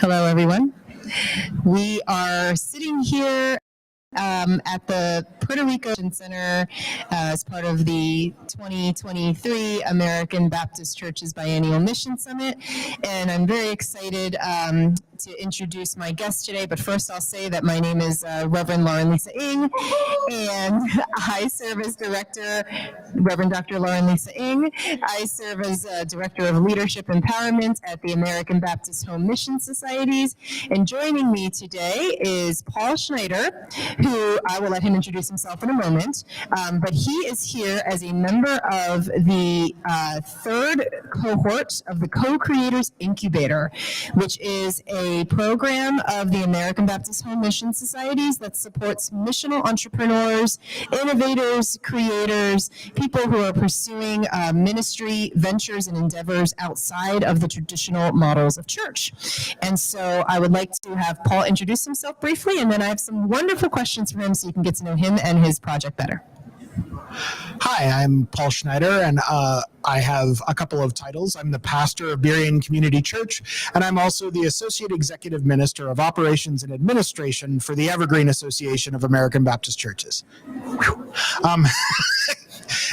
Hello, everyone. We are sitting here at the Puerto Rico Convention Center as part of the 2023 American Baptist Churches Biennial Mission Summit. And I'm very excited to introduce my guest today. But first, I'll say that my name is Reverend Lauren Lisa Ng, and I serve as director, Reverend Dr. Lauren Lisa Ng. I serve as Director of Leadership Empowerment at the American Baptist Home Mission Societies. And joining me today is Paul Schneider, who I will let him introduce himself in a moment. But he is here as a member of the third cohort of the Co-Creators Incubator, which is a program of the American Baptist Home Mission Societies that supports missional entrepreneurs, innovators, creators, people who are pursuing ministry ventures and endeavors outside of the traditional models of church. And so I would like to have Paul introduce himself briefly, and then I have some wonderful questions for him so you can get to know him and his project better. Hi, I'm Paul Schneider, and I have a couple of titles. I'm the pastor of Berean Community Church, and I'm also the Associate Executive Minister of Operations and Administration for the Evergreen Association of American Baptist Churches.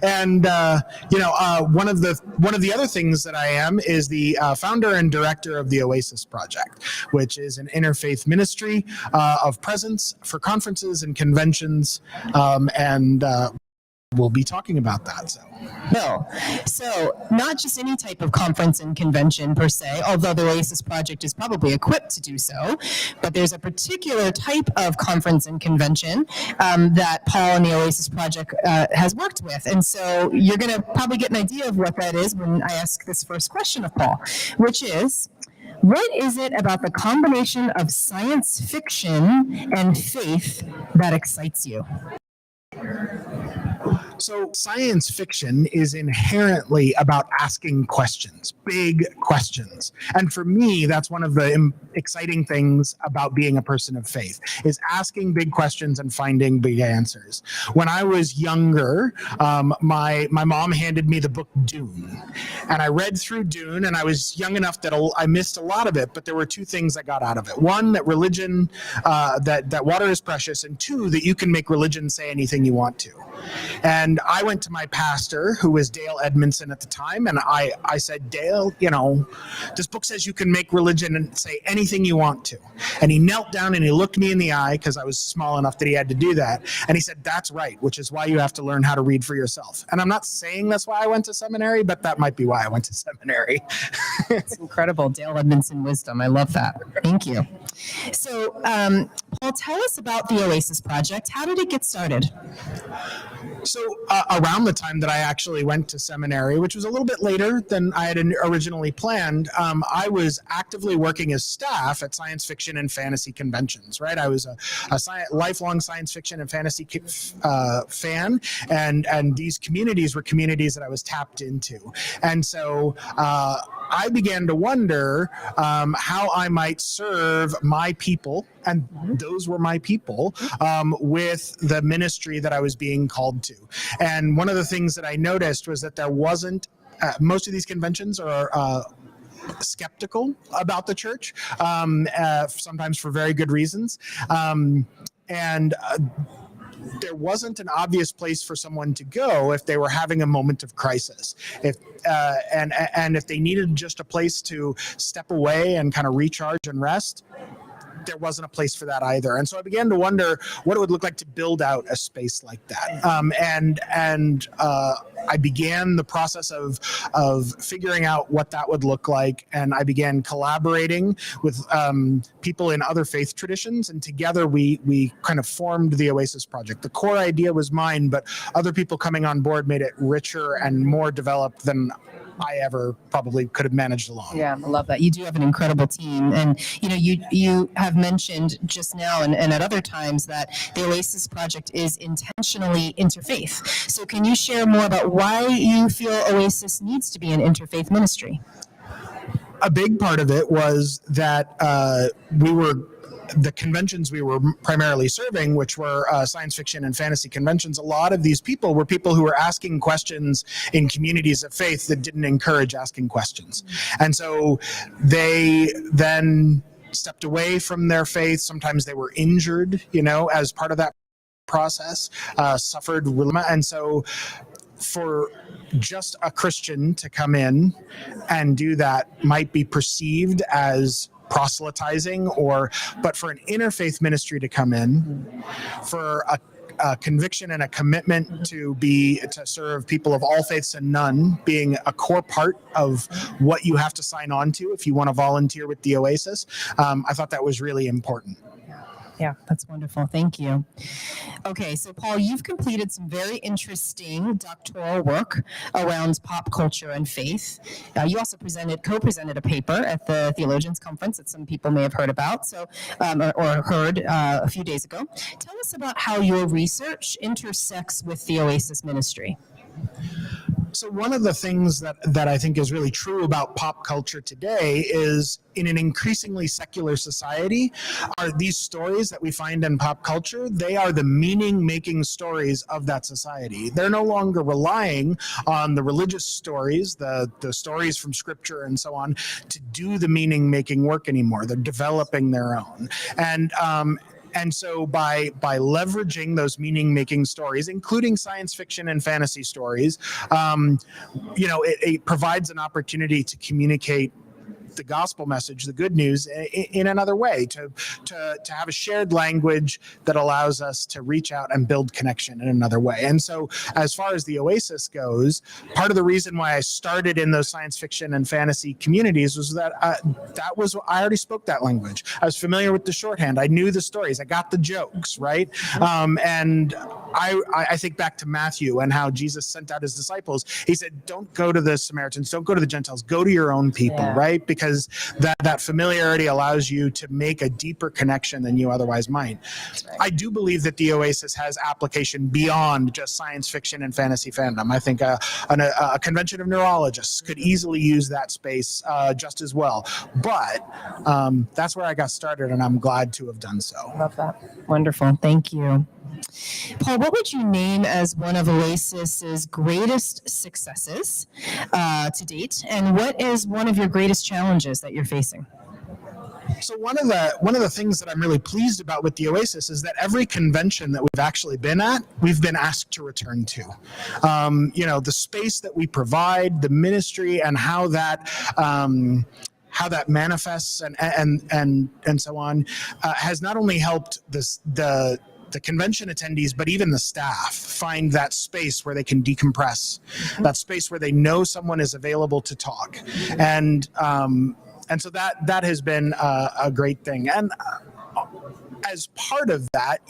And one of the other things that I am is the founder and director of the Oasis project, which is an interfaith ministry of presence for conferences and conventions, we'll be talking about that. So not just any type of conference and convention per se, although the Oasis project is probably equipped to do so, but there's a particular type of conference and convention that Paul and the Oasis project has worked with. And so you're going to probably get an idea of what that is when I ask this first question of Paul, which is, what is it about the combination of science fiction and faith that excites you? So science fiction is inherently about asking questions, big questions. And for me, that's one of the exciting things about being a person of faith, is asking big questions and finding big answers. When I was younger, my mom handed me the book Dune. And I read through Dune, and I was young enough that I missed a lot of it, but there were two things I got out of it. One, that religion, that water is precious, and two, that you can make religion say anything you want to. And I went to my pastor, who was Dale Edmondson at the time, and I said, Dale, this book says you can make religion and say anything you want to. And he knelt down and he looked me in the eye, because I was small enough that he had to do that. And he said, that's right, which is why you have to learn how to read for yourself. And I'm not saying that's why I went to seminary, but that might be why I went to seminary. It's incredible, Dale Edmondson wisdom. I love that. Thank you. So, Paul, tell us about the Oasis project. How did it get started? So around the time that I actually went to seminary, which was a little bit later than I had originally planned, I was actively working as staff at science fiction and fantasy conventions, right? I was a lifelong science fiction and fantasy fan, and these communities were communities that I was tapped into. And so I began to wonder how I might serve my people, and those were my people, with the ministry that I was being called to. And one of the things that I noticed was that there wasn't, most of these conventions are skeptical about the church, sometimes for very good reasons. There wasn't an obvious place for someone to go if they were having a moment of crisis. If they needed just a place to step away and kind of recharge and rest, there wasn't a place for that either. And so I began to wonder what it would look like to build out a space like that. I began the process of figuring out what that would look like. And I began collaborating with people in other faith traditions. And together we kind of formed the Oasis project. The core idea was mine, but other people coming on board made it richer and more developed than I ever probably could have managed alone. Yeah, I love that. You do have an incredible team. And, you have mentioned just now and at other times that the Oasis project is intentionally interfaith. So can you share more about why you feel Oasis needs to be an interfaith ministry? A big part of it was that the conventions we were primarily serving, which were science fiction and fantasy conventions, a lot of these people were people who were asking questions in communities of faith that didn't encourage asking questions. And so they then stepped away from their faith. Sometimes they were injured, as part of that process, suffered. And so for just a Christian to come in and do that might be perceived as proselytizing, but for an interfaith ministry to come in, for a conviction and a commitment to serve people of all faiths and none being a core part of what you have to sign on to if you want to volunteer with the Oasis, I thought that was really important. Yeah, that's wonderful. Thank you. Okay, so Paul, you've completed some very interesting doctoral work around pop culture and faith. You also co-presented a paper at the Theologians Conference that some people may have heard about, or heard a few days ago. Tell us about how your research intersects with the Oasis ministry. So one of the things that I think is really true about pop culture today is, in an increasingly secular society, are these stories that we find in pop culture, they are the meaning-making stories of that society. They're no longer relying on the religious stories, the stories from scripture and so on, to do the meaning-making work anymore. They're developing their own. And so by leveraging those meaning-making stories, including science fiction and fantasy stories, it provides an opportunity to communicate the gospel message, the good news, in another way, to have a shared language that allows us to reach out and build connection in another way. And so as far as the Oasis goes, part of the reason why I started in those science fiction and fantasy communities was that I already spoke that language. I was familiar with the shorthand. I knew the stories. I got the jokes, right? And I think back to Matthew and how Jesus sent out his disciples. He said, don't go to the Samaritans, don't go to the Gentiles, go to your own people, right? Because that familiarity allows you to make a deeper connection than you otherwise might. Right. I do believe that the Oasis has application beyond just science fiction and fantasy fandom. I think a convention of neurologists could easily use that space just as well. But that's where I got started, and I'm glad to have done so. Love that. Wonderful. Thank you. Paul, what would you name as one of Oasis's greatest successes to date, and what is one of your greatest challenges that you're facing? So one of the things that I'm really pleased about with the Oasis is that every convention that we've actually been at, we've been asked to return to. The space that we provide, the ministry, and how that manifests and so on has not only helped the convention attendees, but even the staff find that space where they can decompress, that space where they know someone is available to talk. And so that has been a great thing. And as part of that,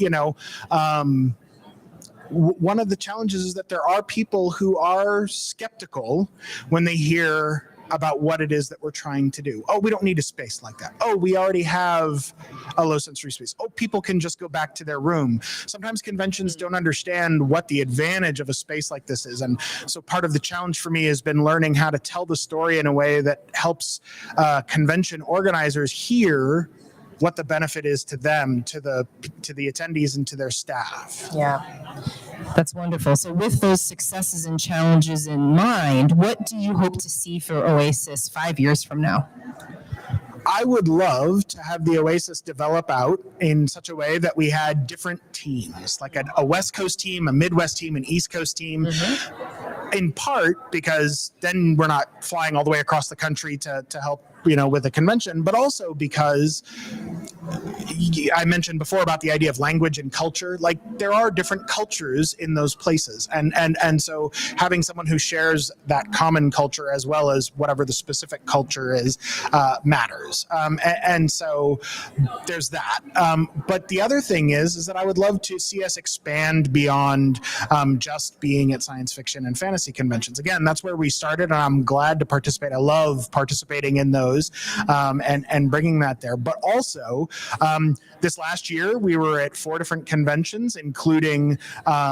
one of the challenges is that there are people who are skeptical when they hear about what it is that we're trying to do. Oh, we don't need a space like that. Oh, we already have a low sensory space. Oh, people can just go back to their room. Sometimes conventions don't understand what the advantage of a space like this is. And so part of the challenge for me has been learning how to tell the story in a way that helps convention organizers hear what the benefit is to them, to the attendees, and to their staff. Yeah, that's wonderful. So with those successes and challenges in mind, what do you hope to see for Oasis 5 years from now? I would love to have the Oasis develop out in such a way that we had different teams, like a West Coast team, a Midwest team, an East Coast team, in part because then we're not flying all the way across the country to help with a convention, but also because I mentioned before about the idea of language and culture. Like, there are different cultures in those places, and so having someone who shares that common culture as well as whatever the specific culture is matters. And so there's that. But the other thing is that I would love to see us expand beyond just being at science fiction and fantasy conventions. Again, that's where we started, and I'm glad to participate. I love participating in those. And bringing that there. But also, this last year, we were at 4 different conventions, including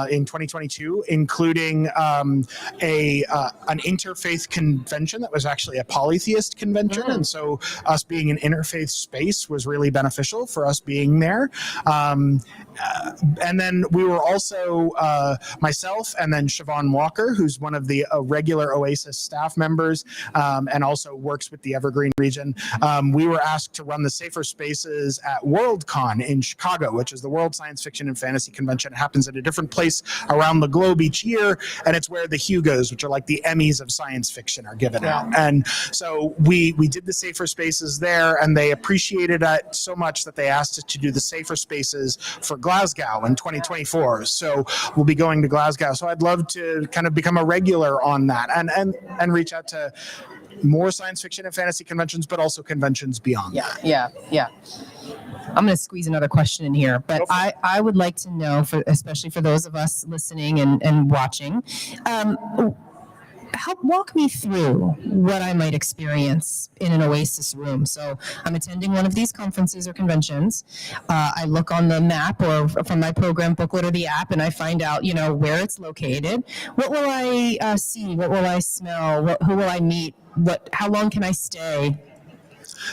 in 2022, including an interfaith convention that was actually a polytheist convention. And so us being an interfaith space was really beneficial for us being there. And then we were also myself and then Siobhan Walker, who's one of the regular Oasis staff members and also works with the Evergreen region. We were asked to run the Safer Spaces at WorldCon in Chicago, which is the World Science Fiction and Fantasy Convention. It happens at a different place around the globe each year, and it's where the Hugos, which are like the Emmys of science fiction, are given out. And so we did the Safer Spaces there, and they appreciated it so much that they asked us to do the Safer Spaces for Glasgow in 2024. So we'll be going to Glasgow. So I'd love to kind of become a regular on that and reach out to more science fiction and fantasy conventions, but also conventions beyond. Yeah. I'm going to squeeze another question in here, but I would like to know, especially for those of us listening and watching, help walk me through what I might experience in an Oasis room. So I'm attending one of these conferences or conventions. I look on the map or from my program booklet or the app, and I find out, where it's located. What will I see? What will I smell? Who will I meet? How long can I stay?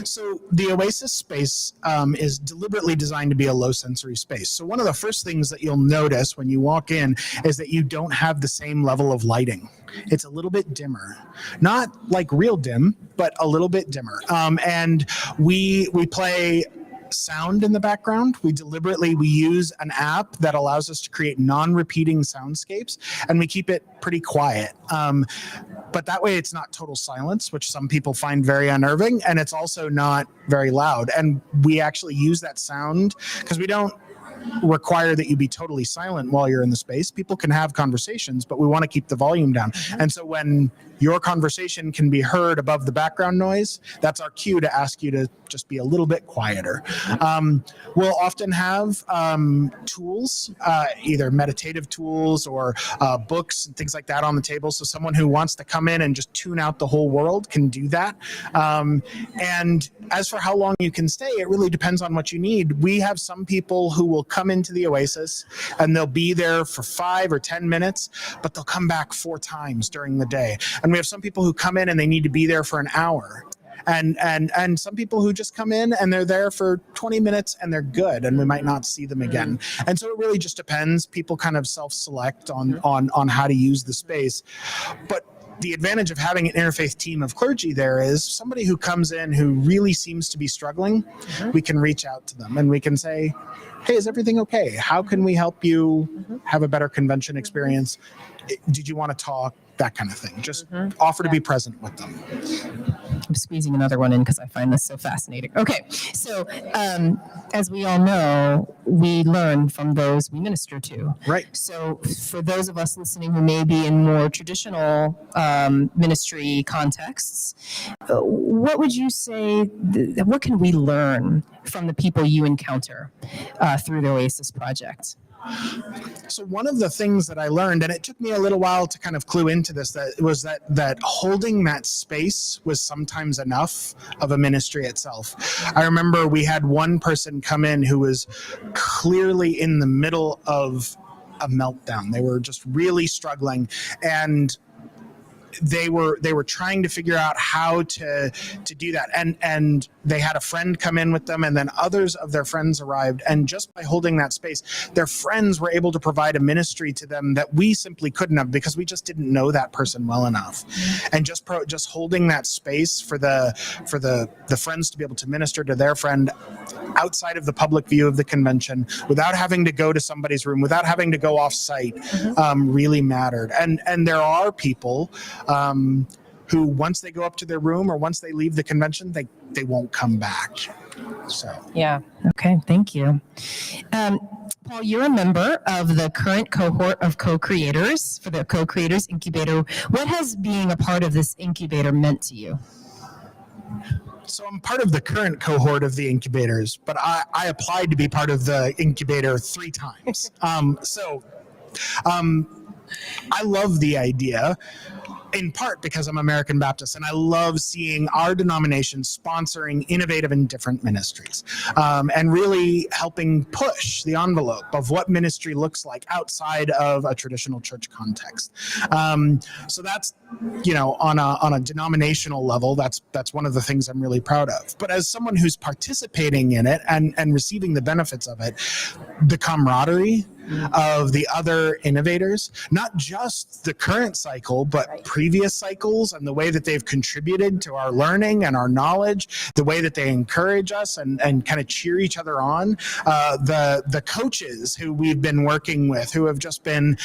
So the Oasis space is deliberately designed to be a low sensory space. So one of the first things that you'll notice when you walk in is that you don't have the same level of lighting. It's a little bit dimmer, not like real dim, but a little bit dimmer. And we play sound in the background. We use an app that allows us to create non-repeating soundscapes, and we keep it pretty quiet. But that way it's not total silence, which some people find very unnerving, and it's also not very loud. And we actually use that sound because we don't require that you be totally silent while you're in the space. People can have conversations, but we want to keep the volume down. And so when your conversation can be heard above the background noise, that's our cue to ask you to just be a little bit quieter. We'll often have tools, either meditative tools or books and things like that on the table. So someone who wants to come in and just tune out the whole world can do that. And as for how long you can stay, it really depends on what you need. We have some people who will come into the Oasis and they'll be there for 5 or 10 minutes, but they'll come back 4 times during the day. And we have some people who come in and they need to be there for an hour. And some people who just come in and they're there for 20 minutes and they're good, and we might not see them again. And so it really just depends. People kind of self-select on how to use the space. But the advantage of having an interfaith team of clergy there is somebody who comes in who really seems to be struggling, we can reach out to them and we can say, hey, is everything okay? How can we help you have a better convention experience? Did you want to talk? That kind of thing. Just offer to be present with them. I'm squeezing another one in because I find this so fascinating. Okay, so as we all know, we learn from those we minister to. Right. So for those of us listening who may be in more traditional ministry contexts, what would you say, what can we learn from the people you encounter through the Oasis project? So one of the things that I learned, and it took me a little while to kind of clue into this, that holding that space was sometimes enough of a ministry itself. I remember we had one person come in who was clearly in the middle of a meltdown. They were just really struggling, and they were trying to figure out how to do that, and they had a friend come in with them, and then others of their friends arrived, and just by holding that space, their friends were able to provide a ministry to them that we simply couldn't have because we just didn't know that person well enough. And just holding that space for the friends to be able to minister to their friend outside of the public view of the convention, without having to go to somebody's room, without having to go off site, really mattered. And there are people who, once they go up to their room or once they leave the convention, they won't come back. So yeah. Okay. Thank you. Paul, you're a member of the current cohort of co-creators for the Co-Creators Incubator. What has being a part of this incubator meant to you? So I'm part of the current cohort of the incubators, but I applied to be part of the incubator 3 times. I love the idea. in part because I'm American Baptist and I love seeing our denomination sponsoring innovative and different ministries, and really helping push the envelope of what ministry looks like outside of a traditional church context. So that's, on a denominational level, that's one of the things I'm really proud of. But as someone who's participating in it and receiving the benefits of it, the camaraderie of the other innovators, not just the current cycle, but previous cycles, and the way that they've contributed to our learning and our knowledge, the way that they encourage us and kind of cheer each other on. The coaches who we've been working with, who have just been,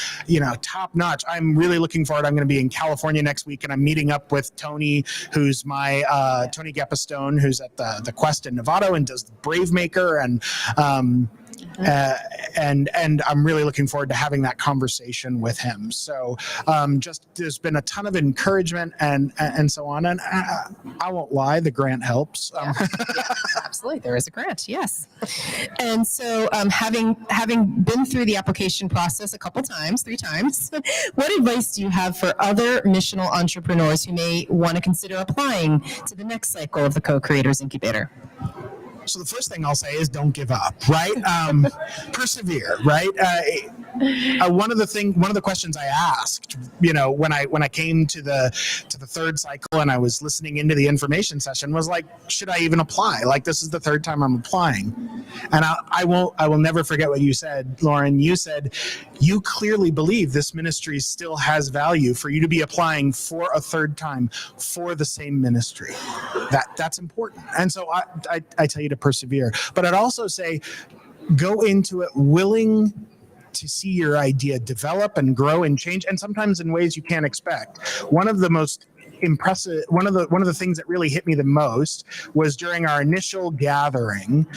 top notch. I'm really looking forward. I'm going to be in California next week, and I'm meeting up with Tony, who's my Tony Gepistone, who's at the Quest in Nevada and does Brave Maker, and I'm really looking forward to having that conversation with him. So just there's been a ton of encouragement and so on. And I won't lie, the grant helps. Yeah, absolutely. There is a grant. Yes. And so having been through the application process a couple times, 3 times, what advice do you have for other missional entrepreneurs who may want to consider applying to the next cycle of the Co-Creators Incubator? So the first thing I'll say is don't give up, right? Persevere, right? One of the questions I asked, when I came to the third cycle and I was listening into the information session, was like, should I even apply? Like, this is the third time I'm applying. And I will never forget what you said, Lauren. You said, you clearly believe this ministry still has value for you to be applying for a third time for the same ministry. That's important. And so I tell you to persevere. But I'd also say, go into it willing to see your idea develop and grow and change, and sometimes in ways you can't expect. One of the most impressive, one of the things that really hit me the most was during our initial gathering,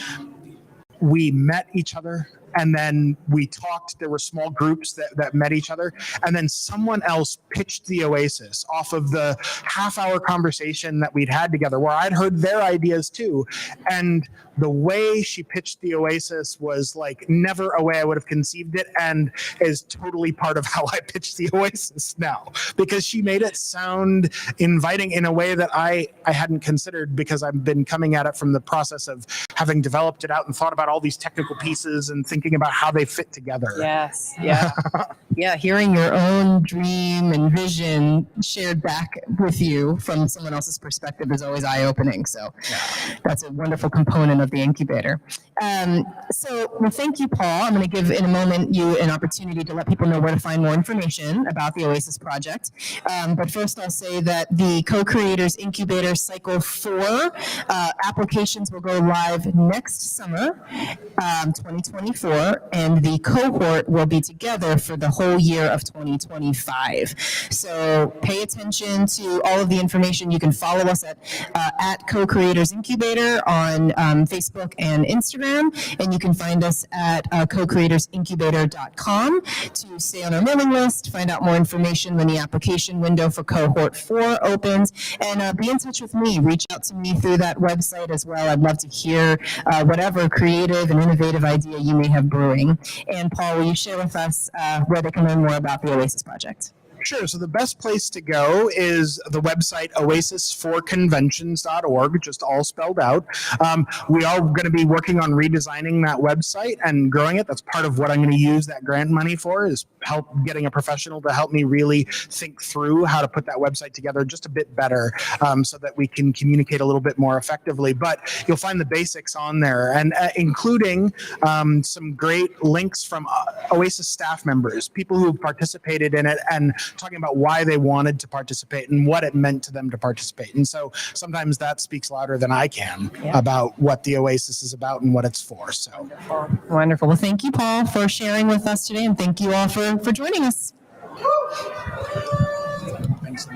we met each other. And then we talked, there were small groups that met each other. And then someone else pitched the Oasis off of the half-hour conversation that we'd had together, where I'd heard their ideas too. And the way she pitched the Oasis was like never a way I would have conceived it, and is totally part of how I pitch the Oasis now, because she made it sound inviting in a way that I hadn't considered, because I've been coming at it from the process of having developed it out and thought about all these technical pieces and thinking about how they fit together. Yes. Yeah. Yeah. Hearing your own dream and vision shared back with you from someone else's perspective is always eye-opening. So that's a wonderful component of the incubator. Well, thank you, Paul. I'm going to give in a moment you an opportunity to let people know where to find more information about the Oasis project. But first I'll say that the Co-Creators Incubator Cycle 4 applications will go live next summer, 2024, and the cohort will be together for the whole year of 2025. So pay attention to all of the information. You can follow us at Co-Creators Incubator on Facebook and Instagram, and you can find us at co-creatorsincubator.com to stay on our mailing list, find out more information when the application window for cohort 4 opens, and be in touch with me. Reach out to me through that website as well. I'd love to hear whatever creative and innovative idea you may have brewing. And Paul, will you share with us where they can learn more about the Oasis project? Sure. So the best place to go is the website oasisforconventions.org, just all spelled out. We are going to be working on redesigning that website and growing it. That's part of what I'm going to use that grant money for, is help getting a professional to help me really think through how to put that website together just a bit better, so that we can communicate a little bit more effectively. But you'll find the basics on there, and including some great links from Oasis staff members, people who participated in it, and talking about why they wanted to participate and what it meant to them to participate. And so sometimes that speaks louder than I can about what the Oasis is about and what it's for. So wonderful. Well, thank you, Paul, for sharing with us today, and thank you all for joining us. Thanks.